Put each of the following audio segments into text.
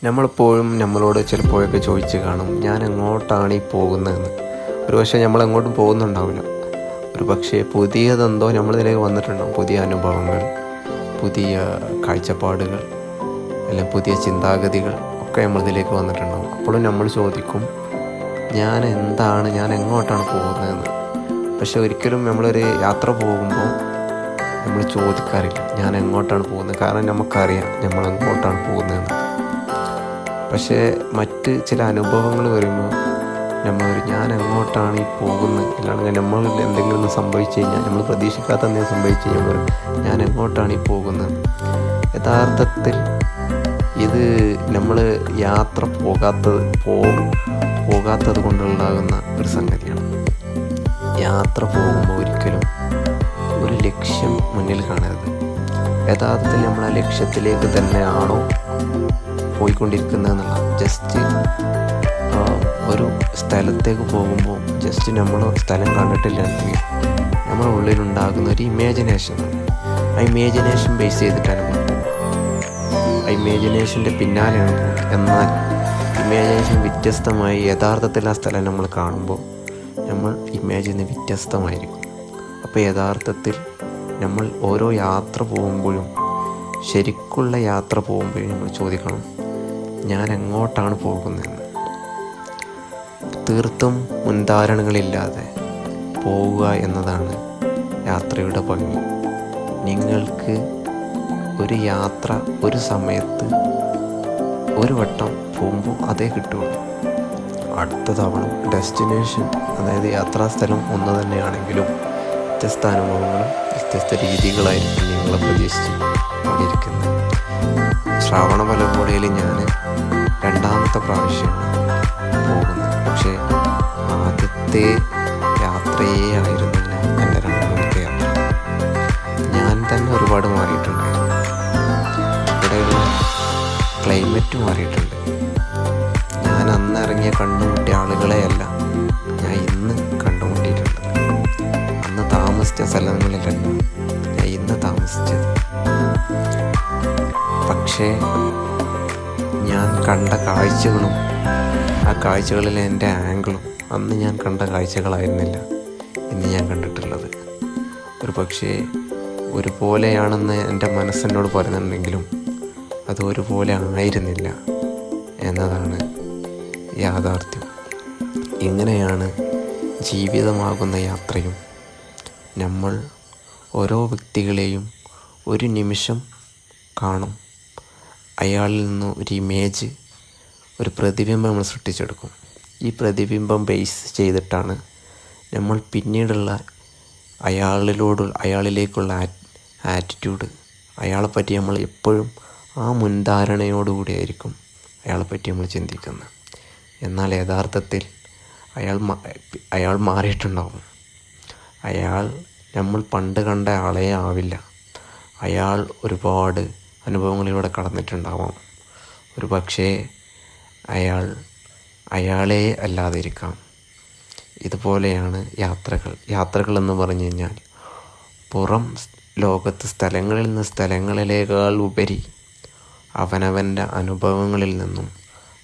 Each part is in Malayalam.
നമ്മളെപ്പോഴും നമ്മളോട് ചിലപ്പോഴൊക്കെ ചോദിച്ച് കാണും, ഞാൻ എങ്ങോട്ടാണ് ഈ പോകുന്നതെന്ന്. ഒരു പക്ഷേ നമ്മളെങ്ങോട്ടും പോകുന്നുണ്ടാവില്ല. ഒരു പക്ഷേ പുതിയതെന്തോ നമ്മളിതിലേക്ക് വന്നിട്ടുണ്ടാവും. പുതിയ അനുഭവങ്ങൾ, പുതിയ കാഴ്ചപ്പാടുകൾ, അല്ലെങ്കിൽ പുതിയ ചിന്താഗതികൾ ഒക്കെ നമ്മളിതിലേക്ക് വന്നിട്ടുണ്ടാവും. അപ്പോഴും നമ്മൾ ചോദിക്കും, ഞാൻ എങ്ങോട്ടാണ് പോകുന്നതെന്ന്. പക്ഷെ ഒരിക്കലും നമ്മളൊരു യാത്ര പോകുമ്പോൾ നമ്മൾ ചോദിക്കാറില്ല ഞാൻ എങ്ങോട്ടാണ് പോകുന്നത്. കാരണം നമുക്കറിയാം നമ്മൾ എങ്ങോട്ടാണ് പോകുന്നതെന്ന്. പക്ഷേ മറ്റ് ചില അനുഭവങ്ങൾ വരുമ്പോൾ ഞാൻ എങ്ങോട്ടാണ് ഈ പോകുന്നത്, ഇല്ലാണെങ്കിൽ നമ്മൾ എന്തെങ്കിലും ഒന്ന് സംഭവിച്ചു കഴിഞ്ഞാൽ, നമ്മൾ പ്രതീക്ഷിക്കാത്ത എന്തെങ്കിലും സംഭവിച്ചു കഴിഞ്ഞാൽ ഞാൻ എങ്ങോട്ടാണ് ഈ പോകുന്നത്. യഥാർത്ഥത്തിൽ ഇത് നമ്മൾ യാത്ര പോകാത്തത് കൊണ്ടുണ്ടാകുന്ന ഒരു സംഗതിയാണ്. യാത്ര പോകുമ്പോൾ ഒരിക്കലും ഒരു ലക്ഷ്യം മുന്നിൽ കാണരുത്. യഥാർത്ഥത്തിൽ നമ്മൾ ആ ലക്ഷ്യത്തിലേക്ക് തന്നെയാണോ പോയിക്കൊണ്ടിരിക്കുന്നതെന്നുള്ള, ജസ്റ്റ് ഒരു സ്ഥലത്തേക്ക് പോകുമ്പോൾ ജസ്റ്റ് നമ്മൾ സ്ഥലം കണ്ടിട്ടില്ലെങ്കിൽ നമ്മുടെ ഉള്ളിലുണ്ടാകുന്ന ഒരു ഇമാജിനേഷൻ, ആ ഇമാജിനേഷൻ ബേസ് ചെയ്തിട്ടാണ് ആ ഇമാജിനേഷൻ്റെ പിന്നാലെയാണ് പോകുന്നത്. എന്നാൽ ഇമാജിനേഷൻ വ്യത്യസ്തമായി യഥാർത്ഥത്തിൽ ആ സ്ഥലം നമ്മൾ കാണുമ്പോൾ നമ്മൾ ഇമാജിന് വ്യത്യസ്തമായിരിക്കും. അപ്പോൾ യഥാർത്ഥത്തിൽ നമ്മൾ ഓരോ യാത്ര പോകുമ്പോഴും, ശരിക്കുള്ള യാത്ര പോകുമ്പോഴും നമ്മൾ ചോദിക്കണം, ഞാൻ എങ്ങോട്ടാണ് പോകുന്നതെന്ന്. തീർത്തും മുൻധാരണകളില്ലാതെ പോവുക എന്നതാണ് യാത്രയുടെ ഭംഗി. നിങ്ങൾക്ക് ഒരു യാത്ര ഒരു സമയത്ത് ഒരു വട്ടം പോകുമ്പോൾ അതേ കിട്ടുള്ളൂ. അടുത്ത തവണ ഡെസ്റ്റിനേഷൻ, അതായത് യാത്രാസ്ഥലം ഒന്ന് തന്നെയാണെങ്കിലും വ്യത്യസ്ത അനുഭവങ്ങളും വ്യത്യസ്ത രീതികളായിരിക്കും നിങ്ങളെ പ്രതീക്ഷിച്ച് കൊണ്ടിരിക്കുന്നത്. ശ്രാവണ മലമ്പുഴയിൽ ഞാൻ രണ്ടാമത്തെ പ്രാവശ്യമാണ് പോകുന്നത്. പക്ഷേ ആദ്യത്തെ യാത്രയേ ആയിരുന്നില്ല എൻ്റെ രണ്ടാമത്തെ യാത്ര. ഞാൻ തന്നെ ഒരുപാട് മാറിയിട്ടുണ്ടായിരുന്നു. ഇവിടെയുള്ള ക്ലൈമറ്റ് മാറിയിട്ടുണ്ട്. ഞാൻ അന്ന് ഇറങ്ങിയ കണ്ടുമുട്ടിയ ആളുകളെയല്ല ഞാൻ ഇന്ന് കണ്ടുമുട്ടിയിട്ടുള്ളത്. അന്ന് താമസിച്ച സ്ഥലങ്ങളിലല്ല ഞാൻ ഇന്ന് താമസിച്ചത്. പക്ഷേ ഞാൻ കണ്ട കാഴ്ചകളും ആ കാഴ്ചകളിലെ എൻ്റെ ആംഗിളും അന്ന് ഞാൻ കണ്ട കാഴ്ചകളായിരുന്നില്ല ഇന്ന് ഞാൻ കണ്ടിട്ടുള്ളത്. ഒരു പക്ഷേ ഒരുപോലെയാണെന്ന് എൻ്റെ മനസ്സെന്നോട് പറയുന്നുണ്ടെങ്കിലും അത് ഒരുപോലെ ആയിരുന്നില്ല എന്നതാണ് യാഥാർത്ഥ്യം. ഇങ്ങനെയാണ് ജീവിതമാകുന്ന യാത്രയും. നമ്മൾ ഓരോ വ്യക്തികളെയും ഒരു നിമിഷം കാണും. അയാളിൽ നിന്ന് ഒരു ഇമേജ്, ഒരു പ്രതിബിംബം നമ്മൾ സൃഷ്ടിച്ചെടുക്കും. ഈ പ്രതിബിംബം ബേസ് ചെയ്തിട്ടാണ് നമ്മൾ പിന്നീടുള്ള അയാളിലേക്കുള്ള ആറ്റിറ്റ്യൂഡ്, അയാളെപ്പറ്റി നമ്മൾ എപ്പോഴും ആ മുൻധാരണയോടുകൂടിയായിരിക്കും അയാളെപ്പറ്റി നമ്മൾ ചിന്തിക്കുന്നത്. എന്നാൽ യഥാർത്ഥത്തിൽ അയാൾ മാറിയിട്ടുണ്ടാവും. അയാൾ നമ്മൾ പണ്ട് കണ്ട ആളേ ആവില്ല. അയാൾ ഒരുപാട് അനുഭവങ്ങളിലൂടെ കടന്നിട്ടുണ്ടാവാം. ഒരു പക്ഷേ അയാളേ അല്ലാതിരിക്കാം. ഇതുപോലെയാണ് യാത്രകൾ എന്ന് പറഞ്ഞു കഴിഞ്ഞാൽ പുറം ലോകത്ത് സ്ഥലങ്ങളിൽ നിന്ന് സ്ഥലങ്ങളിലേക്കാൾ ഉപരി അവനവൻ്റെ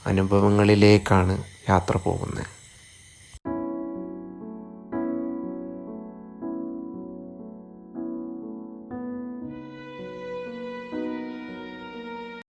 അനുഭവങ്ങളിലേക്കാണ് യാത്ര പോകുന്നത്.